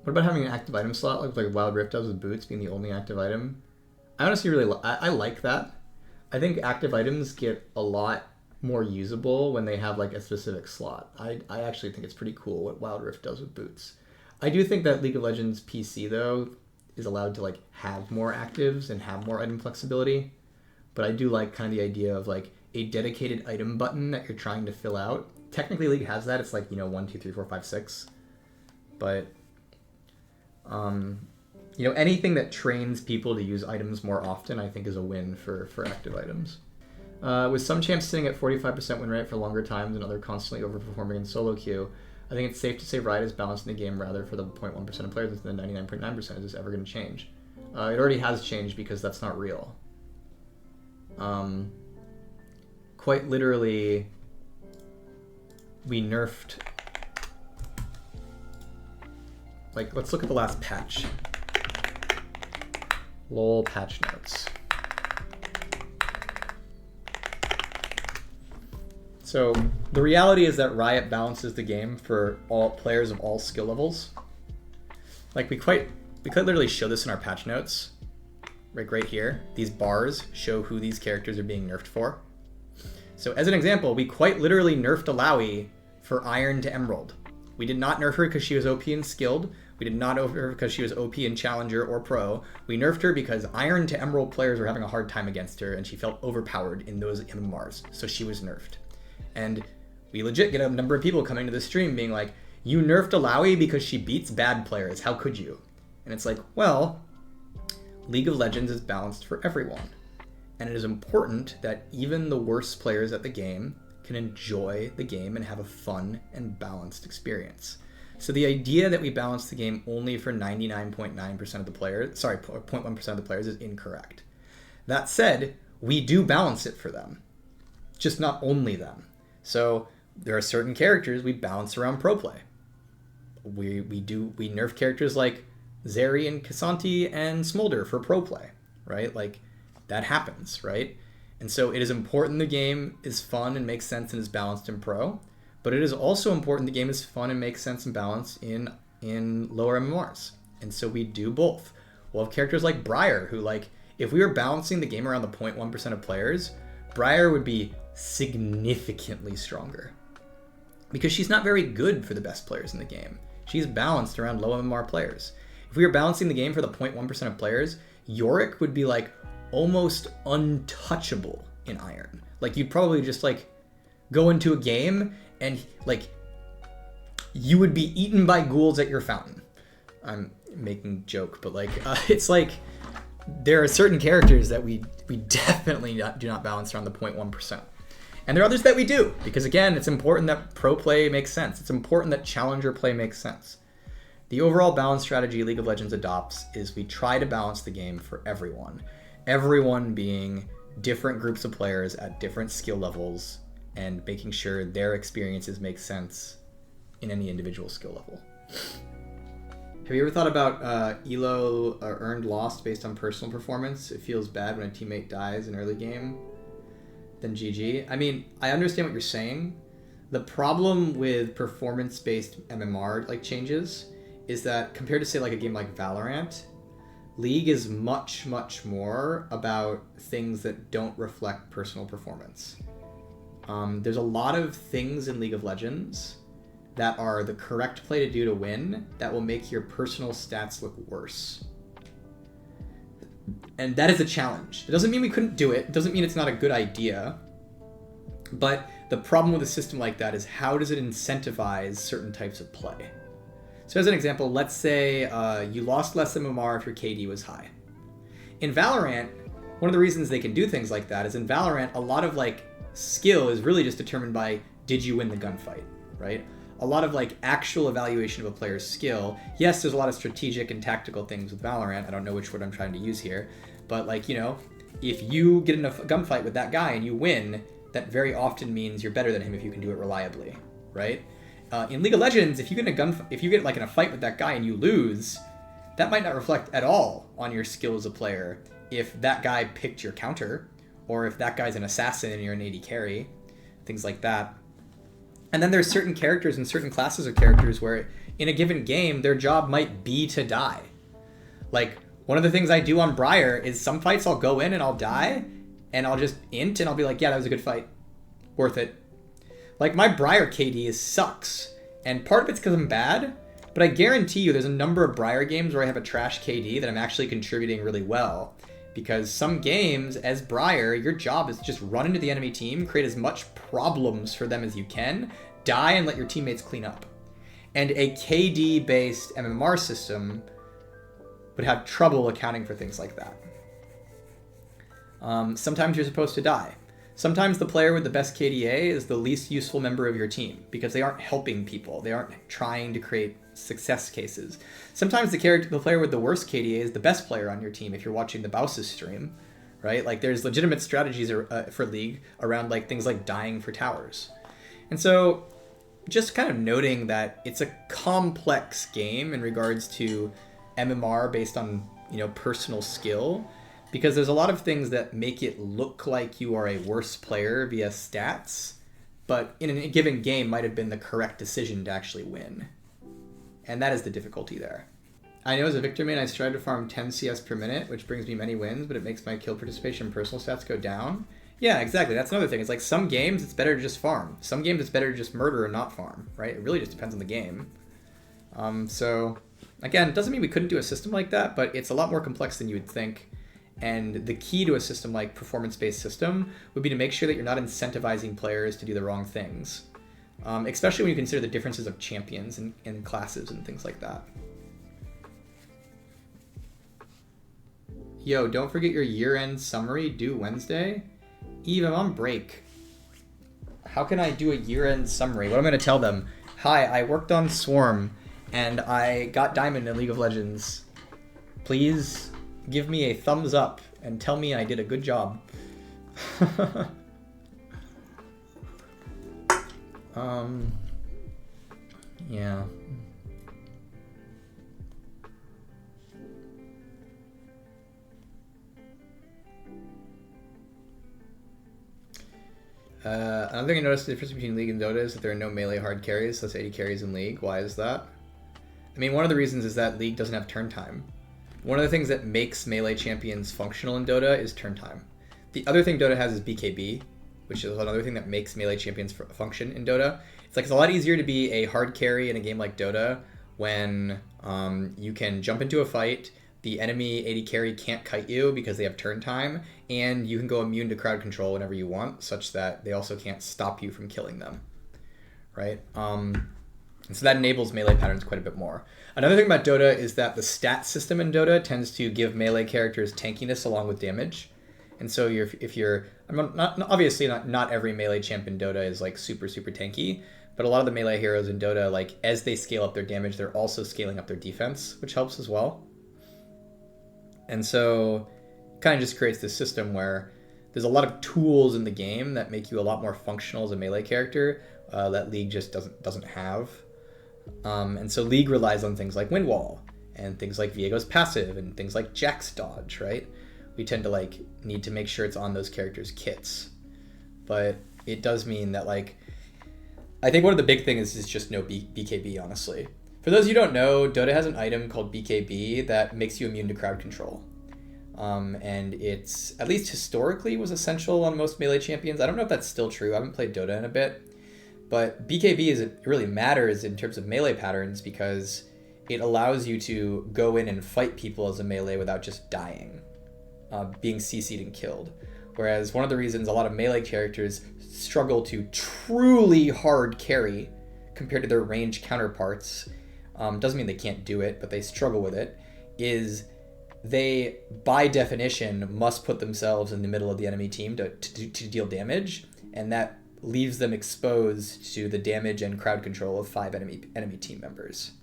What about having an active item slot like Wild Rift does with boots being the only active item? I honestly really I like that. I think active items get a lot more usable when they have like a specific slot. I actually think it's pretty cool what Wild Rift does with boots. I do think that League of Legends PC though is allowed to like have more actives and have more item flexibility. But I do like kind of the idea of like a dedicated item button that you're trying to fill out. Technically League has that. It's like, 1, 2, 3, 4, 5, 6. But anything that trains people to use items more often, I think is a win for active items. With some champs sitting at 45% win rate for longer times and other constantly overperforming in solo queue, I think it's safe to say Riot is balanced in the game rather for the 0.1% of players than the 99.9%. Is this ever going to change? It already has changed because that's not real. Quite literally, we nerfed... Like, let's look at the last patch. LOL patch notes. So the reality is that Riot balances the game for all players of all skill levels. Like we quite literally show this in our patch notes. Like right here, these bars show who these characters are being nerfed for. So as an example, we quite literally nerfed Alawi for Iron to Emerald. We did not nerf her because she was OP and skilled. We did not nerf her because she was OP in Challenger or Pro. We nerfed her because Iron to Emerald players were having a hard time against her and she felt overpowered in those MMRs, so she was nerfed. And we legit get a number of people coming to the stream being like, you nerfed Alawi because she beats bad players, how could you? And it's like, well, League of Legends is balanced for everyone. And it is important that even the worst players at the game can enjoy the game and have a fun and balanced experience. So the idea that we balance the game only for 99.9% of the players, 0.1% of the players is incorrect. That said, we do balance it for them, just not only them. So there are certain characters we balance around pro play. We nerf characters like Zeri and Kassanti and Smolder for pro play, right? Like that happens, right? And so it is important the game is fun and makes sense and is balanced in pro, but it is also important the game is fun and makes sense and balanced in lower MMRs. And so we do both. We'll have characters like Briar who, like, if we were balancing the game around the 0.1% of players, Briar would be significantly stronger because she's not very good for the best players in the game. She's balanced around low MMR players. If we were balancing the game for the 0.1% of players, Yorick would be like almost untouchable in Iron. Like you'd probably just like go into a game and like you would be eaten by ghouls at your fountain. I'm making a joke, but like it's like there are certain characters that we definitely do not balance around the 0.1%. And there are others that we do, because again, it's important that pro play makes sense. It's important that challenger play makes sense. The overall balance strategy League of Legends adopts is we try to balance the game for everyone. Everyone being different groups of players at different skill levels and making sure their experiences make sense in any individual skill level. Have you ever thought about ELO earned lost based on personal performance? It feels bad when a teammate dies in early game. Then GG. I mean, I understand what you're saying. The problem with performance-based MMR like changes is that compared to say like a game like Valorant, League is much, much more about things that don't reflect personal performance. There's a lot of things in League of Legends that are the correct play to do to win that will make your personal stats look worse. And that is a challenge. It doesn't mean we couldn't do it. It doesn't mean it's not a good idea. But the problem with a system like that is how does it incentivize certain types of play? So as an example, let's say you lost less MMR if your KD was high. In Valorant, one of the reasons they can do things like that is in Valorant, a lot of like skill is really just determined by did you win the gunfight, right? A lot of like actual evaluation of a player's skill. Yes, there's a lot of strategic and tactical things with Valorant. I don't know which word I'm trying to use here, but like, if you get in a gunfight with that guy and you win, that very often means you're better than him if you can do it reliably, right? In League of Legends, if you get like in a fight with that guy and you lose, that might not reflect at all on your skill as a player. If that guy picked your counter, or if that guy's an assassin and you're an AD carry, things like that. And then there's certain characters and certain classes of characters where in a given game, their job might be to die. Like, one of the things I do on Briar is some fights I'll go in and I'll die, and I'll just int and I'll be like, yeah, that was a good fight. Worth it. Like, my Briar KD sucks, and part of it's because I'm bad, but I guarantee you there's a number of Briar games where I have a trash KD that I'm actually contributing really well. Because some games, as Briar, your job is to just run into the enemy team, create as much problems for them as you can, die, and let your teammates clean up. And a KD-based MMR system would have trouble accounting for things like that. Sometimes you're supposed to die. Sometimes the player with the best KDA is the least useful member of your team because they aren't helping people. They aren't trying to create success cases. Sometimes the player with the worst KDA is the best player on your team if you're watching the Bowser stream, right? Like, there's legitimate strategies for League around like things like dying for towers. And so just kind of noting that it's a complex game in regards to MMR based on, personal skill, because there's a lot of things that make it look like you are a worse player via stats, but in a given game might have been the correct decision to actually win. And that is the difficulty there. I know as a Victor main I strive to farm 10 CS per minute, which brings me many wins, but it makes my kill participation and personal stats go down. Yeah, exactly. That's another thing. It's like some games it's better to just farm. Some games it's better to just murder and not farm, right? It really just depends on the game. So, again, it doesn't mean we couldn't do a system like that, but it's a lot more complex than you would think. And the key to a system like performance-based system would be to make sure that you're not incentivizing players to do the wrong things. Especially when you consider the differences of champions and classes and things like that. Yo, don't forget your year-end summary due Wednesday. Eve, I'm on break. How can I do a year-end summary? What am I going to tell them? Hi, I worked on Swarm, and I got Diamond in League of Legends. Please give me a thumbs up and tell me I did a good job. Yeah. Another thing I noticed the difference between League and Dota is that there are no melee hard carries, so that's 80 carries in League. Why is that? I mean, one of the reasons is that League doesn't have turn time. One of the things that makes melee champions functional in Dota is turn time. The other thing Dota has is BKB, which is another thing that makes melee champions function in Dota. It's a lot easier to be a hard carry in a game like Dota when you can jump into a fight, the enemy AD carry can't kite you because they have turn time, and you can go immune to crowd control whenever you want, such that they also can't stop you from killing them, right? And so that enables melee patterns quite a bit more. Another thing about Dota is that the stat system in Dota tends to give melee characters tankiness along with damage. And so obviously not every melee champ in Dota is like super tanky, but a lot of the melee heroes in Dota, like as they scale up their damage, they're also scaling up their defense, which helps as well. And so it kind of just creates this system where there's a lot of tools in the game that make you a lot more functional as a melee character that League just doesn't have. And so League relies on things like Wind Wall and things like Viego's passive and things like Jack's dodge, right? We tend to need to make sure it's on those characters' kits. But it does mean that I think one of the big things is just no BKB, honestly. For those of you who don't know, Dota has an item called BKB that makes you immune to crowd control. And it's, at least historically, was essential on most melee champions. I don't know if that's still true. I haven't played Dota in a bit. But BKB really matters in terms of melee patterns because it allows you to go in and fight people as a melee without just dying, being CC'd and killed. Whereas one of the reasons a lot of melee characters struggle to truly hard carry compared to their ranged counterparts, doesn't mean they can't do it, but they struggle with it, is they, by definition, must put themselves in the middle of the enemy team to deal damage, and that leaves them exposed to the damage and crowd control of 5 enemy team members.